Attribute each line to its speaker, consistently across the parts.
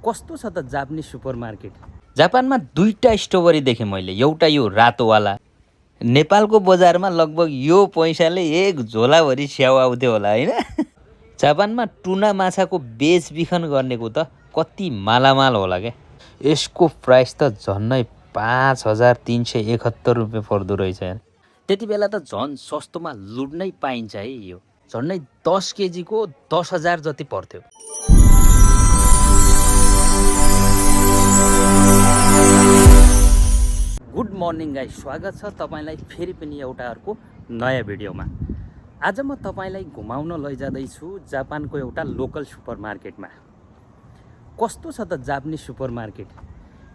Speaker 1: कस्तो छ त जापानिज सुपरमार्केट। जापानमा दुईटा स्ट्रबेरी देखेँ मैले, एउटा यो रातोवाला। नेपालको बजारमा लगभग यो पैसाले एक झोलाभरि स्याउ आउँथ्यो होला होइन। जापानमा टुना माछाको बेचबिखन गर्नेको त कति मालामाल होला क्या। यसको प्राइस त झन्नै 5371 रुपियाँ पर्दो रहेछ यार। त्यति बेला त झन् सस्तोमा लुट्नै पाइन्छ है। यो झन्नै 10 केजीको 10,000 जति पर्थ्यो। गुड मर्निङ गाइस, स्वागत छ तपाईँलाई फेरि पनि एउटा अर्को नयाँ भिडियोमा। आज म तपाईँलाई घुमाउन लैजाँदैछु जापानको एउटा लोकल सुपरमार्केटमा। कस्तो छ त जापानिज सुपरमार्केट,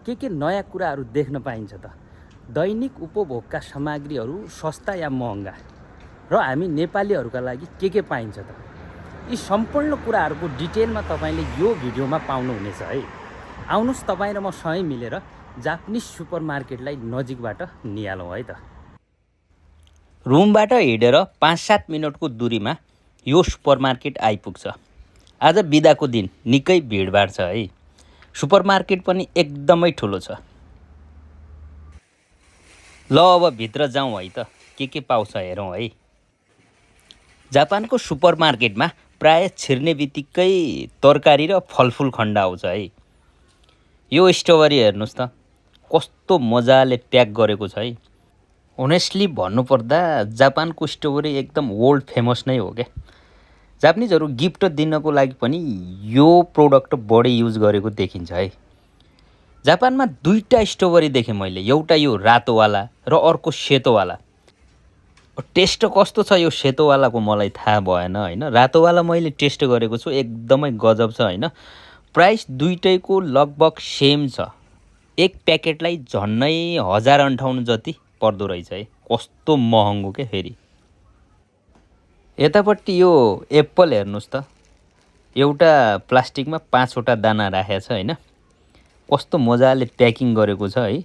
Speaker 1: के नयाँ कुराहरू देख्न पाइन्छ त। दैनिक उपभोगका सामग्रीहरू सस्ता या महँगा र हामी नेपालीहरूका लागि के पाइन्छ त, यी सम्पूर्ण कुराहरूको डिटेलमा तपाईँले यो भिडियोमा पाउनुहुनेछ है। आउनुहोस् तपाईँ र म सँगै मिलेर जापानिज सुपरमार्केटलाई नजिकबाट निहालौँ है त। रुमबाट हिँडेर 5-7 मिनटको दूरीमा यो सुपरमार्केट आइपुग्छ। आज बिदाको दिन, निकै भिडभाड छ है। सुपरमार्केट पनि एकदमै ठुलो छ। ल अब भित्र जाउँ है त, के पाउँछ हेरौँ है। जापानको सुपरमार्केटमा प्राय छिर्ने बित्तिकै तरकारी र फलफुल खण्ड आउँछ है। यो स्ट्रबेरी हेर्नुहोस् त, कस्तो मजाले प्याक गरेको छ है। होनेस्टली भन्नुपर्दा जापानको स्ट्रबेरी एकदम वर्ल्ड फेमस नै हो क्या। जापानिजहरू गिफ्ट दिनको लागि पनि यो प्रोडक्ट बढी युज गरेको देखिन्छ है। जापानमा दुईटा स्ट्रबेरी देखेँ मैले, एउटा यो रातोवाला र अर्को सेतोवाला। टेस्ट कस्तो छ यो सेतोवालाको मलाई थाहा भएन होइन। रातोवाला मैले टेस्ट गरेको छु, एकदमै गजब छ होइन। प्राइस दुईटैको लगभग सेम छ। एक प्याकेटलाई झन्नै 1058 जति पर्दो रहेछ है। कस्तो महँगो के फेरि। यतापट्टि यो एप्पल हेर्नुहोस् त, एउटा प्लास्टिकमा 5वटा दाना राखेको छ होइन। कस्तो मजाले प्याकिङ गरेको छ है।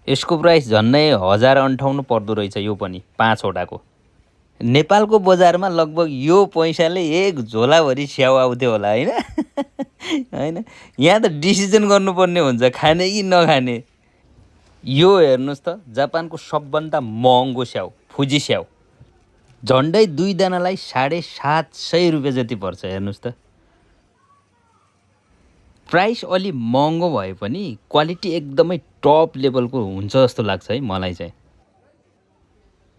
Speaker 1: यसको प्राइस झन्नै 1058 पर्दो रहेछ यो पनि 5वटाको। नेपालको बजारमा लगभग यो पैसाले एक झोलाभरि स्याउ आउँथ्यो होला होइन। होइन, यहाँ त डिसिजन गर्नुपर्ने हुन्छ खाने कि नखाने। यो हेर्नुहोस् त, जापानको सबभन्दा महँगो स्याउ, फुजी स्याउ। झन्डै 2 दानालाई 750 रुपियाँ जति पर्छ हेर्नुहोस् त। प्राइस अलि महँगो भए पनि क्वालिटी एकदमै टप लेभलको हुन्छ जस्तो लाग्छ है मलाई चाहिँ।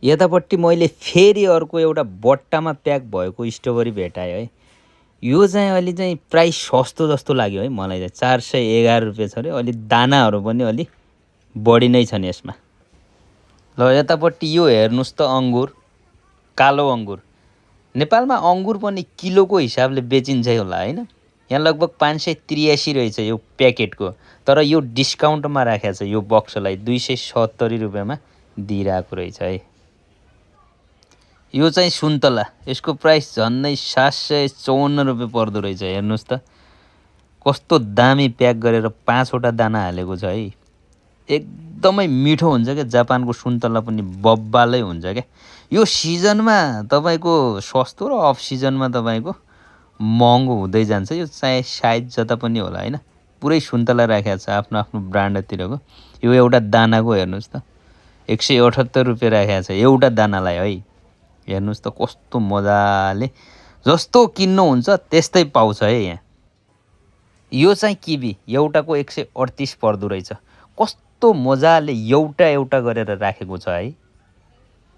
Speaker 1: यतापट्टि मैले फेरि अर्को एउटा बट्टामा प्याक भएको स्ट्रबेरी भेटाएँ है। यो चाहिँ अलि चाहिँ प्राइस सस्तो जस्तो लाग्यो है मलाई चाहिँ। 411 रुपियाँ छ अरे। अलि दानाहरू पनि अलि बढी नै छन् यसमा। ल यतापट्टि यो हेर्नुहोस् त, अङ्गुर, कालो अङ्गुर। नेपालमा अङ्गुर पनि किलोको हिसाबले बेचिन्छ होला होइन। यहाँ लगभग 583 रहेछ यो प्याकेटको, तर यो डिस्काउन्टमा राखेको छ। यो बक्सलाई 270 रुपियाँमा दिइरहेको रहेछ है। यो चाहिँ सुन्तला, यसको प्राइस झन्नै 754 रुपियाँ पर्दो रहेछ हेर्नुहोस् त। कस्तो दामी प्याक गरेर 5वटा दाना हालेको छ है। एकदमै मिठो हुन्छ क्या। जापानको सुन्तला पनि बब्बालै हुन्छ क्या। यो सिजनमा तपाईँको सस्तो र अफ सिजनमा तपाईँको महँगो हुँदै जान्छ। यो चाहिँ सायद जता पनि होला होइन। पुरै सुन्तला राखेको छ आफ्नो आफ्नो ब्रान्डतिरको। यो एउटा दानाको हेर्नुहोस् त, 178 रुपियाँ राखेको छ एउटा दानालाई है। हेर्नुहोस् त कस्तो मजाले, जस्तो किन्नुहुन्छ त्यस्तै पाउँछ है यहाँ। यो चाहिँ किवी, एउटाको 138 पर्दो रहेछ। कस्तो मजाले एउटा गरेर राखेको छ है।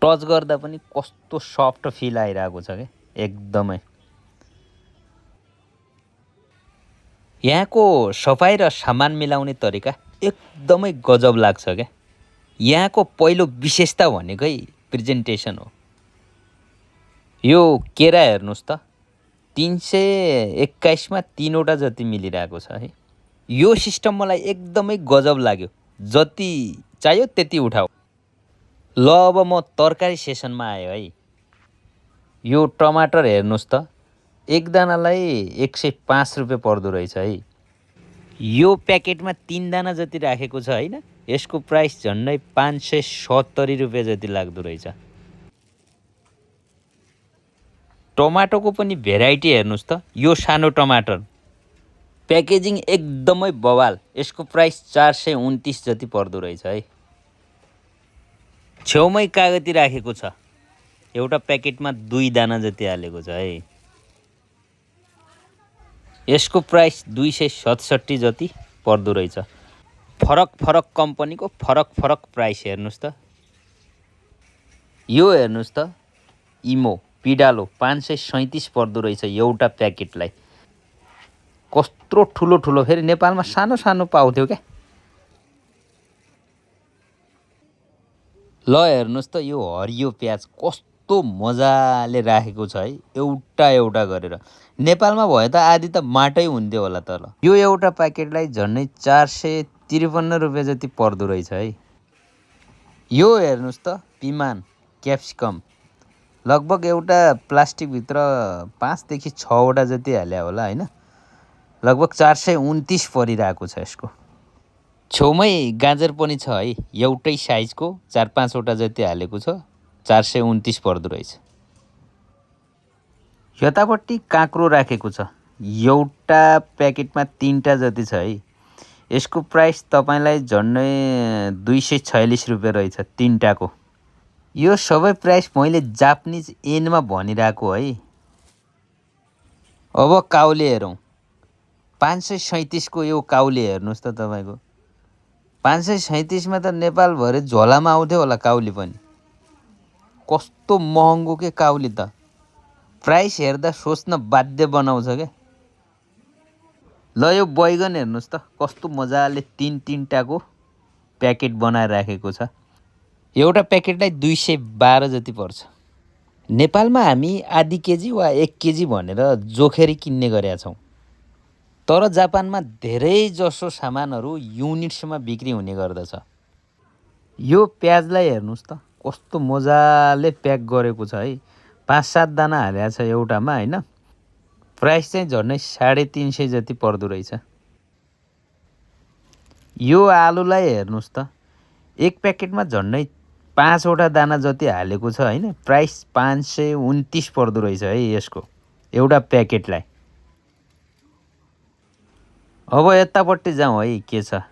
Speaker 1: टच गर्दा पनि कस्तो सफ्ट फिल आइरहेको छ क्या एकदमै। यहाँको सफाइ र सामान मिलाउने तरिका एकदमै गजब लाग्छ क्या। यहाँको पहिलो विशेषता भनेकै प्रेजेन्टेसन हो। यो केरा हेर्नुहोस् त, 321 मा 3वटा जति मिलिरहेको छ है। यो सिस्टम मलाई एकदमै गजब लाग्यो। जति चाहियो त्यति उठाऊ। ल अब म तरकारी सेसनमा आयो है। यो टमाटर हेर्नुहोस् त, एक दानालाई 105 रुपियाँ पर्दो रहेछ है। यो प्याकेटमा 3 दाना जति राखेको छ होइन। यसको प्राइस झन्डै 570 रुपियाँ जति लाग्दो रहेछ। टमाटोको पनि भेराइटी हेर्नुहोस् त, यो सानो टमाटर प्याकेजिङ एकदमै बवाल। यसको प्राइस 429 जति पर्दो रहेछ है। छेउमै कागती राखेको छ। एउटा प्याकेटमा 2 दाना जति हालेको छ है। यसको प्राइस 267 जति पर्दो रहेछ। फरक फरक कम्पनीको फरक फरक प्राइस हेर्नुहोस् त। यो हेर्नुहोस् त, इमो पिडालो 537 पर्दो रहेछ एउटा प्याकेटलाई। कत्रो ठुलो ठुलो, फेरि नेपालमा सानो सानो पाउँथ्यो क्या। ल हेर्नुहोस् त, यो हरियो प्याज कस्तो मजाले राखेको छ है, एउटा एउटा गरेर। नेपालमा भए त आधी त माटै हुन्थ्यो होला त। यो एउटा प्याकेटलाई झन्डै 453 रुपियाँ जति पर्दो रहेछ है। यो हेर्नुहोस् त, पिमान क्याप्सिकम लगभग एउटा प्लास्टिकभित्र 5 देखि 6 वटा जति हाल्या होला होइन। लगभग 429 परिरहेको छ यसको। छेउमै गाजर पनि छ है, एउटै साइजको 4-5 वटा जति हालेको छ, 429 पर्दो रहेछ। यतापट्टि काँक्रो राखेको छ, एउटा प्याकेटमा 3टा जति छ है। यसको प्राइस तपाईँलाई झन्डै 246 रुपियाँ रहेछ 3टाको। यो सबै प्राइस मैले जापानिज येनमा भनिरहेको है। अब काउले हेरौँ। 537 को यो काउले हेर्नुहोस् त तपाईँको। 537 मा त नेपालभरि झोलामा आउँथ्यो होला काउली पनि। कस्तो महँगो के काउली त। प्राइस हेर्दा सोच्न बाध्य बनाउँछ क्या। ल यो बैगन हेर्नुहोस् त, कस्तो मजाले 3-3टाको प्याकेट बनाएर राखेको छ। एउटा प्याकेटलाई 212 जति पर्छ। नेपालमा हामी आधी केजी वा 1 केजी भनेर जोखेरी किन्ने गरेका छौँ। तर जापानमा धेरै जसो सामानहरू युनिट्समा बिक्री हुने गर्दछ। यो प्याजलाई हेर्नुहोस् त, कस्तो मजाले प्याक गरेको छ है। 5-7 दाना हालेको छ एउटामा होइन। प्राइस चाहिँ झन्डै 350 जति पर्दो रहेछ। यो आलुलाई हेर्नुहोस् त, एक प्याकेटमा झन्डै 5 वटा दाना जति हालेको छ होइन। प्राइस 529 पर्दो रहेछ है यसको एउटा प्याकेटलाई। अब यतापट्टि जाउँ है, के छ।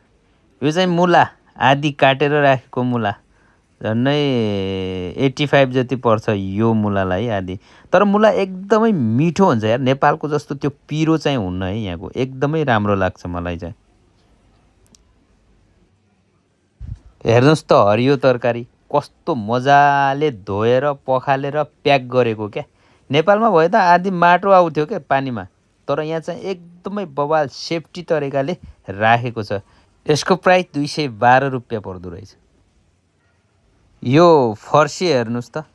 Speaker 1: यो चाहिँ मुला, आधी काटेर राखेको मुला, झन्डै 85 जति पर्छ यो मुलालाई आधी। तर मुला एकदमै मिठो हुन्छ यार, नेपालको जस्तो त्यो पिरो चाहिँ हुन्न है यहाँको। एकदमै राम्रो लाग्छ मलाई चाहिँ। हेर्नुहोस् त, हरियो तरकारी कस्तो मजाले धोएर पखालेर प्याक गरेको क्या। नेपालमा भए त आधी माटो आउँथ्यो क्या पानीमा। तर यहाँ चाहिँ एकदमै बवाल सेफ्टी तरिकाले राखेको छ। यसको प्राइस 212 रुपियाँ पर्दो रहेछ। यो फर्सी हेर्नुहोस् त,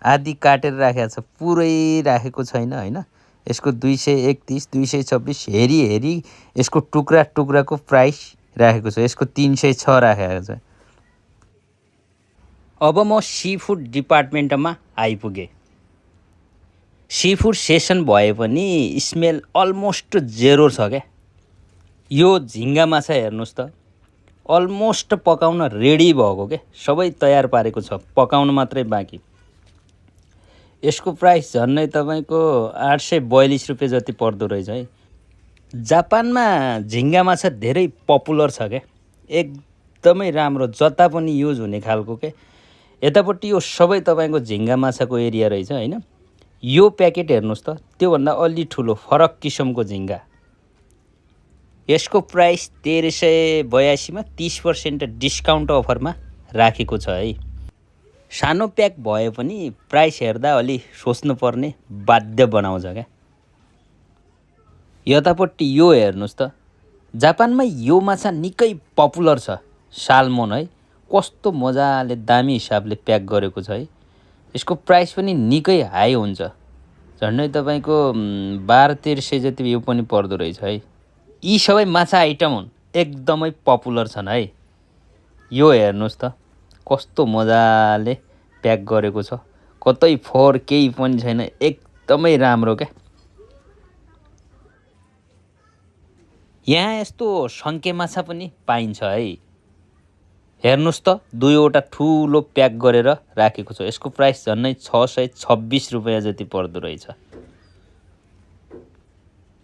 Speaker 1: आधी काटेर राखेको छ, पुरै राखेको छैन होइन। यसको 231, 226 हेरी हेरी यसको टुक्रा टुक्राको प्राइस राखेको छ। यसको 306 राखेको छ। अब म सी फुड डिपार्टमेन्टमा आइपुगेँ। सी फुड सेसन भए पनि स्मेल अलमोस्ट जेरो छ क्या। यो झिङ्गा माछा हेर्नुहोस् त, अलमोस्ट पकाउन रेडी भएको के, सबै तयार पारेको छ, पकाउन मात्रै बाँकी। यसको प्राइस झन्डै तपाईँको 842 रुपियाँ जति पर्दो रहेछ है। जापानमा झिङ्गा माछा धेरै पपुलर छ क्या, एकदमै राम्रो, जता पनि युज हुने खालको के। यतापट्टि यो सबै तपाईँको झिङ्गा माछाको एरिया रहेछ होइन। यो प्याकेट हेर्नुहोस् त, त्योभन्दा अलि ठुलो फरक किसिमको झिङ्गा। यसको प्राइस 1382 मा 30% डिस्काउन्ट अफरमा राखेको छ है। सानो प्याक भए पनि प्राइस हेर्दा अलि सोच्नुपर्ने बाध्य बनाउँछ क्या। यतापट्टि यो हेर्नुहोस् त, जापानमा यो माछा निकै पपुलर छ, साल्मोन है। कस्तो मजाले दामी हिसाबले प्याक गरेको छ है। यसको प्राइस पनि निकै हाई हुन्छ, झन्डै तपाईँको 1200-1300 जति यो पनि पर्दो रहेछ है। यी सबै माछा आइटम हुन्, एकदमै पपुलर छन् है। यो हेर्नुहोस् त, कस्तो मजाले प्याक गरेको छ, कतै फोहोर केही पनि छैन, एकदमै राम्रो क्या। यहाँ यस्तो सङ्के माछा पनि पाइन्छ है। हेर्नुहोस् त, 2वटा ठुलो प्याक गरेर राखेको छ। यसको प्राइस झन्डै 626 रुपियाँ जति पर्दो रहेछ।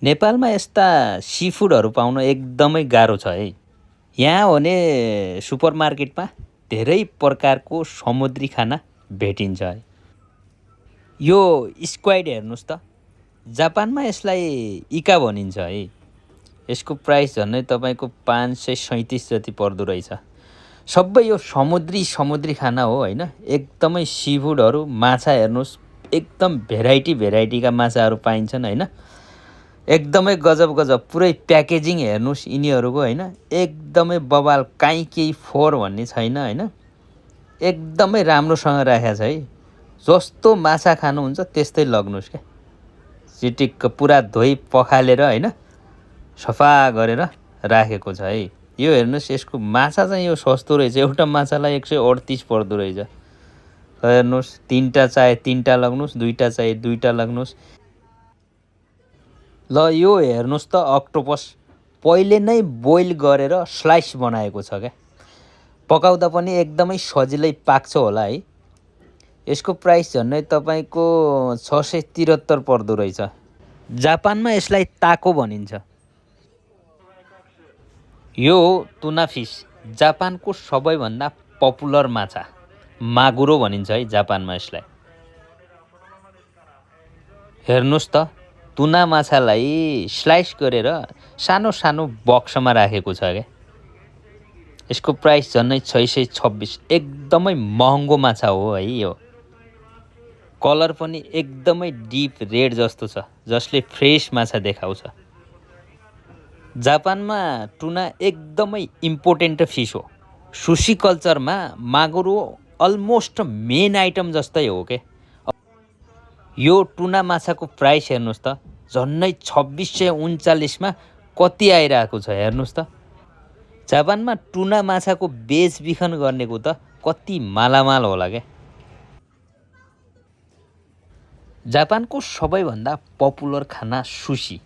Speaker 1: नेपालमा यस्ता सी फुडहरू पाउन एकदमै गाह्रो छ है। यहाँ हुने सुपरमार्केटमा धेरै प्रकारको समुद्री खाना भेटिन्छ है। यो स्क्वाइड हेर्नुहोस् त, जापानमा यसलाई इका भनिन्छ है। यसको प्राइस झन्डै तपाईँको 537 जति पर्दो रहेछ। सबै यो समुद्री खाना हो होइन। एकदमै सी फुडहरू, माछा हेर्नुहोस्, एकदम भेराइटीका माछाहरू पाइन्छन् होइन। एकदमै गजब पुरै प्याकेजिङ हेर्नुहोस् यिनीहरूको होइन। एकदमै बबाल, काहीँ केही फोहोर भन्ने छैन होइन। एकदमै राम्रोसँग राखेको छ है। जस्तो माछा खानुहुन्छ त्यस्तै लग्नुहोस् क्या। चिटिक्क पुरा धोइ पखालेर होइन, सफा गरेर राखेको छ है। यो हेर्नुहोस्, यसको माछा चाहिँ यो सस्तो रहेछ। एउटा माछालाई 138 पर्दो रहेछ। हेर्नुहोस्, 3टा चाहे 3टा लग्नुहोस्, 2टा चाहे 2टा लग्नुहोस्। ल यो हेर्नुहोस् त, अक्टोपस पहिले नै बोइल गरेर स्लाइस बनाएको छ क्या। पकाउँदा पनि एकदमै सजिलै पाक्छ होला है। यसको प्राइस झन्डै तपाईँको 673 पर्दो रहेछ। जापानमा यसलाई ताको भनिन्छ। यो तुना फिस, जापानको सबैभन्दा पपुलर माछा, मागुरो भनिन्छ है जापानमा यसलाई। हेर्नुहोस् त, तुना माछालाई स्लाइस गरेर सानो सानो बक्समा राखेको छ क्या। यसको प्राइस झन्डै 626। एकदमै महँगो माछा हो है यो। कलर पनि एकदमै डिप रेड जस्तो छ, जसले फ्रेस माछा देखाउँछ। जापानमा टुना एकदमै इम्पोर्टेन्ट फिस हो। सुसी कल्चरमा मागुरो अलमोस्ट मेन आइटम जस्तै हो के। यो टुना माछाको प्राइस हेर्नुहोस् त, झन्डै 2639मा कति आइरहेको छ हेर्नुहोस् त। जापानमा टुना माछाको बेचबिखन गर्नेको त कति मालामाल होला क्या। जापानको सबैभन्दा पपुलर खाना सुसी।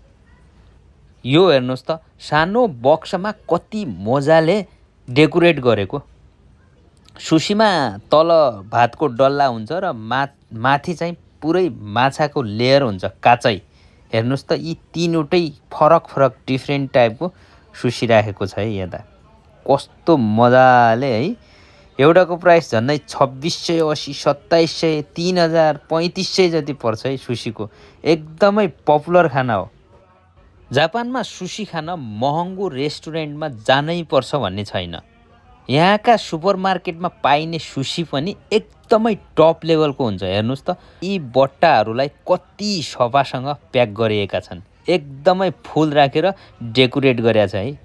Speaker 1: यो हेर्नुहोस् त, सानो बक्समा कति मजाले डेकोरेट गरेको। सुसीमा तल भातको डल्ला हुन्छ र माथि चाहिँ पुरै माछाको लेयर हुन्छ काचै। हेर्नुहोस् त, यी तीनवटै फरक डिफ्रेन्ट टाइपको सुसी राखेको छ है यता। कस्तो मजाले है। एउटाको प्राइस झन्डै 2680, 2700, 3000, 3500 जति पर्छ है सुसीको। एकदमै पपुलर खाना हो। जापानमा सुसी खान महँगो रेस्टुरेन्टमा जानै पर्छ भन्ने छैन। यहाँका सुपरमार्केटमा पाइने सुसी पनि एकदमै टप लेभलको हुन्छ। हेर्नुहोस् त, यी बट्टाहरूलाई कति सफासँग प्याक गरिएका छन्। एकदमै फुल राखेर डेकोरेट गरेका छ है।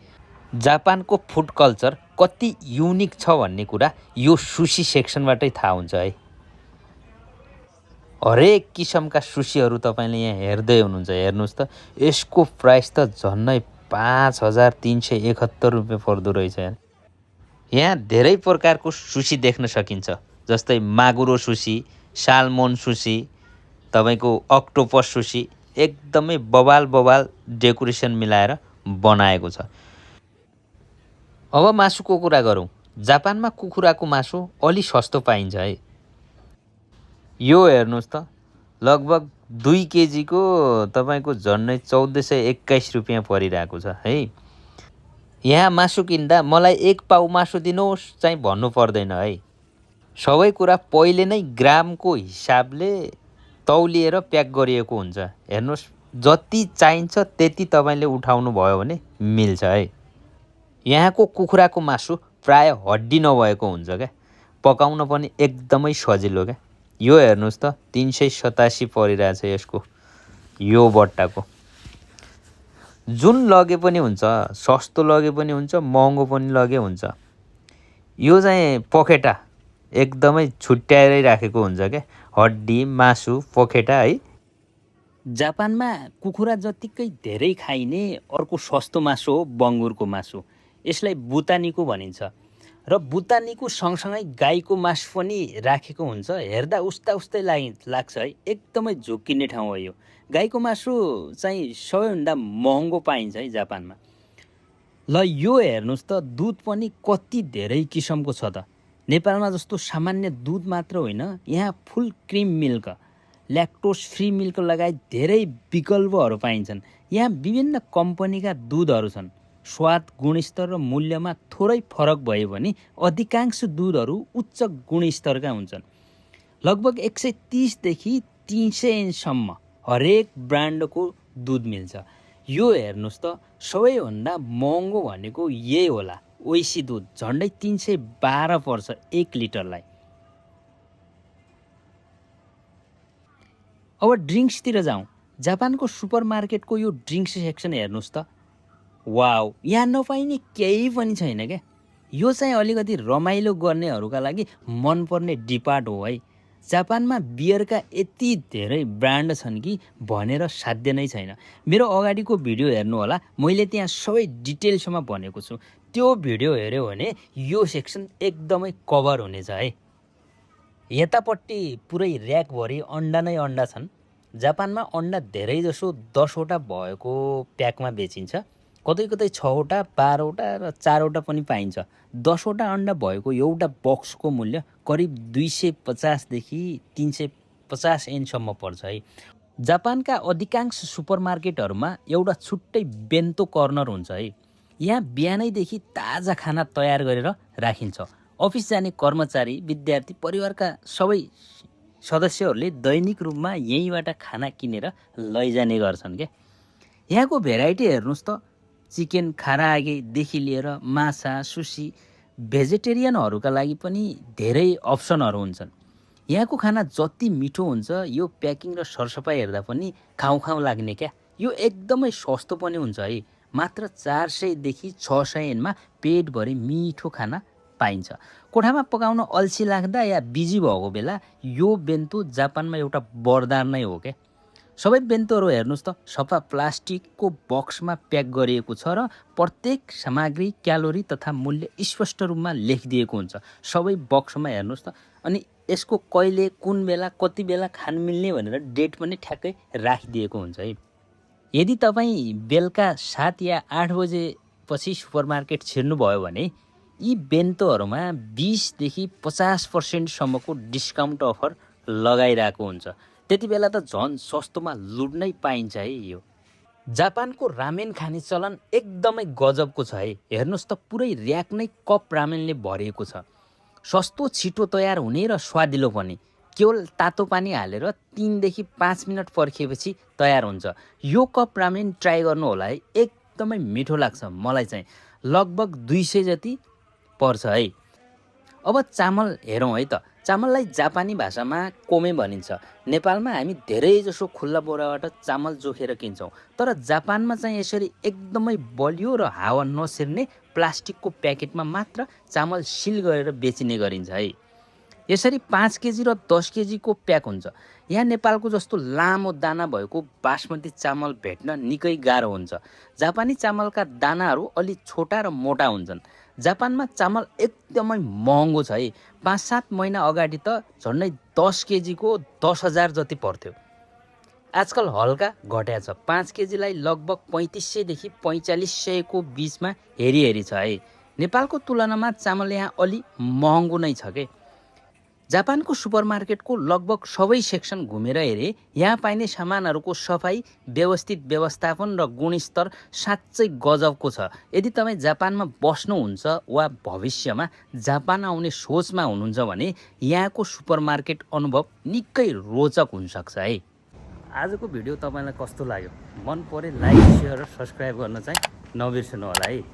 Speaker 1: जापानको फुड कल्चर कति युनिक छ भन्ने कुरा यो सुसी सेक्सनबाटै थाहा हुन्छ है। हरेक किसिमका सुसीहरू तपाईँले यहाँ हेर्दै हुनुहुन्छ। हेर्नुहोस् त, यसको प्राइस त झन्डै 5371 रुपियाँ पर्दो रहेछ यार। यहाँ धेरै प्रकारको सुसी देख्न सकिन्छ, जस्तै मागुरो सुसी, साल्मोन सुसी, तपाईँको अक्टोपस सुसी। एकदमै बबाल डेकोरेसन मिलाएर बनाएको छ। अब मासुको कुरा गरौँ। जापानमा कुखुराको मासु अलि सस्तो पाइन्छ है। यो हेर्नुहोस् त, लगभग 2 केजीको तपाईँको झन्डै 1421 रुपियाँ परिरहेको छ है। यहाँ मासु किन्दा मलाई 1 पाउ मासु दिनुहोस् चाहिँ भन्नु पर्दैन है। सबै कुरा पहिले नै ग्रामको हिसाबले तौलिएर प्याक गरिएको हुन्छ। हेर्नुहोस्, जति चाहिन्छ त्यति तपाईँले उठाउनु भयो भने मिल्छ है। यहाँको कुखुराको मासु प्राय हड्डी नभएको हुन्छ क्या। पकाउन पनि एकदमै सजिलो क्या। यो हेर्नुहोस् त, 387 परिरहेछ यसको, यो बट्टाको। जुन लगे पनि हुन्छ, सस्तो लगे पनि हुन्छ, महँगो पनि लगे हुन्छ। यो चाहिँ पखेटा एकदमै छुट्याएरै राखेको हुन्छ क्या। हड्डी, मासु, पखेटा है। जापानमा कुखुरा जतिकै धेरै खाइने अर्को सस्तो मासु हो बङ्गुरको मासु। यसलाई बुतानिको भनिन्छ। र बुतानिको सँगसँगै गाईको मासु पनि राखेको हुन्छ। हेर्दा उस्तै लाग्छ है। एकदमै झुक्किने ठाउँ हो यो। गाईको मासु चाहिँ सबैभन्दा महँगो पाइन्छ है जापानमा। ल यो हेर्नुहोस् त, दुध पनि कति धेरै किसिमको छ त। नेपालमा जस्तो सामान्य दुध मात्र होइन, यहाँ full cream milk, lactose free milk लगायत धेरै विकल्पहरू पाइन्छन्। यहाँ विभिन्न कम्पनीका दुधहरू छन्। स्वाद, गुणस्तर र मूल्यमा थोरै फरक भए पनि अधिकांश दुधहरू उच्च गुणस्तरका हुन्छन्। लगभग 130 देखि 300 एनसम्म हरेक ब्रान्डको दुध मिल्छ। यो हेर्नुहोस् त, सबैभन्दा महँगो भनेको यही होला, ओइसी दुध झन्डै 312 पर्छ 1 लिटरलाई। अब ड्रिङ्क्सतिर जाउँ। जापानको सुपरमार्केटको यो ड्रिङ्क्स सेक्सन हेर्नुहोस् त, वाउ, यहाँ नपाइने केही पनि छैन क्या। यो चाहिँ अलिकति रमाइलो गर्नेहरूका लागि मनपर्ने डिपार्ट हो है। जापानमा बियरका यति धेरै ब्रान्ड छन् कि भनेर साध्य नै छैन। मेरो अगाडिको भिडियो हेर्नु होला, मैले त्यहाँ सबै डिटेल्समा भनेको छु। त्यो भिडियो हेऱ्यो भने यो सेक्सन एकदमै कभर हुनेछ है। यतापट्टि पुरै ऱ्याकभरि अन्डा नै अन्डा छन्। जापानमा अन्डा धेरैजसो 10वटा भएको प्याकमा बेचिन्छ। कतै कतै 6वटा, 12वटा र 4वटा पनि पाइन्छ। 10वटा अन्डा भएको एउटा बक्सको मूल्य करिब 250 देखि 350 एनसम्म पर्छ है। जापानका अधिकांश सुपरमार्केटहरूमा एउटा छुट्टै बेन्तो कर्नर हुन्छ है। यहाँ बिहानैदेखि ताजा खाना तयार गरेर राखिन्छ। अफिस जाने कर्मचारी, विद्यार्थी, परिवारका सबै सदस्यहरूले दैनिक रूपमा यहीँबाट खाना किनेर लैजाने गर्छन् क्या। यहाँको भेराइटी हेर्नुहोस् त, चिकन खारागेदेखि लिएर माछा, सुसी, भेजिटेरियनहरूका लागि पनि धेरै अप्सनहरू हुन्छन्। यहाँको खाना जति मिठो हुन्छ, यो प्याकिङ र सरसफाइ हेर्दा पनि खाउँ लाग्ने क्या। यो एकदमै सस्तो पनि हुन्छ है। मात्र 400 देखि 600 एनमा पेटभरि मिठो खाना पाइन्छ। कोठामा पकाउन अल्छी लाग्दा या बिजी भएको बेला यो बेन्तो जापानमा एउटा वरदान नै हो क्या। सबै बेन्तोहरू हेर्नुहोस् त, सफा प्लास्टिकको बक्समा प्याक गरिएको छ र प्रत्येक सामग्री, क्यालोरी तथा मूल्य स्पष्ट रूपमा लेखिदिएको हुन्छ सबै बक्समा हेर्नुहोस् त। अनि यसको कहिले, कुन बेला, कति बेला खान मिल्ने भनेर डेट पनि ठ्याक्कै राखिदिएको हुन्छ है। यदि तपाईँ बेलुका 7 या 8 बजेपछि सुपरमार्केट छिर्नुभयो भने यी बेन्तोहरूमा 20 देखि 50% सम्मको डिस्काउन्ट अफर लगाइरहेको हुन्छ। त्यति बेला त झन् सस्तोमा लुट्नै पाइन्छ है। यो जापानको रामेन खाने चलन एकदमै गजबको छ है। हेर्नुहोस् त, पुरै ऱ्याक नै कप रामेनले भरिएको छ। सस्तो, छिटो तयार हुने र स्वादिलो पनि। केवल तातो पानी हालेर 3 देखि 5 मिनट पर्खिएपछि तयार हुन्छ। यो कप रामेन ट्राई गर्नु होला है, एकदमै मिठो लाग्छ मलाई चाहिँ। लगभग 200 जति पर्छ है। अब चामल हेरौँ है त। चामललाई जापानी भाषामा कोमे भनिन्छ। नेपालमा हामी धेरैजसो खुल्ला बोराबाट चामल जोखेर किन्छौँ, तर जापानमा चाहिँ यसरी एकदमै बलियो र हावा नछिर्ने प्लास्टिकको प्याकेटमा मात्र चामल सिल गरेर बेचिने गरिन्छ है। यसरी 5 केजी र 10 केजीको प्याक हुन्छ। यहाँ नेपालको जस्तो लामो दाना भएको बासमती चामल भेट्न निकै गाह्रो हुन्छ। जापानी चामलका दानाहरू अलि छोटा र मोटा हुन्छन्। जापानमा चामल एकदमै महँगो छ है। 5-7 महिना अगाडि त झन्डै 10 केजीको 10,000 जति पर्थ्यो। आजकल हल्का घट्या छ। 5 केजीलाई लगभग 3500 देखि 4500 को बिचमा हेरी छ है। नेपालको तुलनामा चामल यहाँ अलि महँगो नै छ के। जापानको सुपरमार्केटको लगभग सबै सेक्सन घुमेर हेरे यहाँ पाइने सामानहरूको सफाई, व्यवस्थित व्यवस्थापन र गुणस्तर साँच्चै गजबको छ। यदि तपाईँ जापानमा बस्नुहुन्छ वा भविष्यमा जापान आउने सोचमा हुनुहुन्छ भने यहाँको सुपरमार्केट अनुभव निकै रोचक हुनसक्छ है। आजको भिडियो तपाईँलाई कस्तो लाग्यो? मन परे लाइक, सेयर र सब्सक्राइब गर्न चाहिँ नबिर्सनु होला है।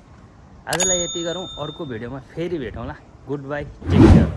Speaker 1: आजलाई यति गरौँ, अर्को भिडियोमा फेरि भेटौँला। Goodbye, take care.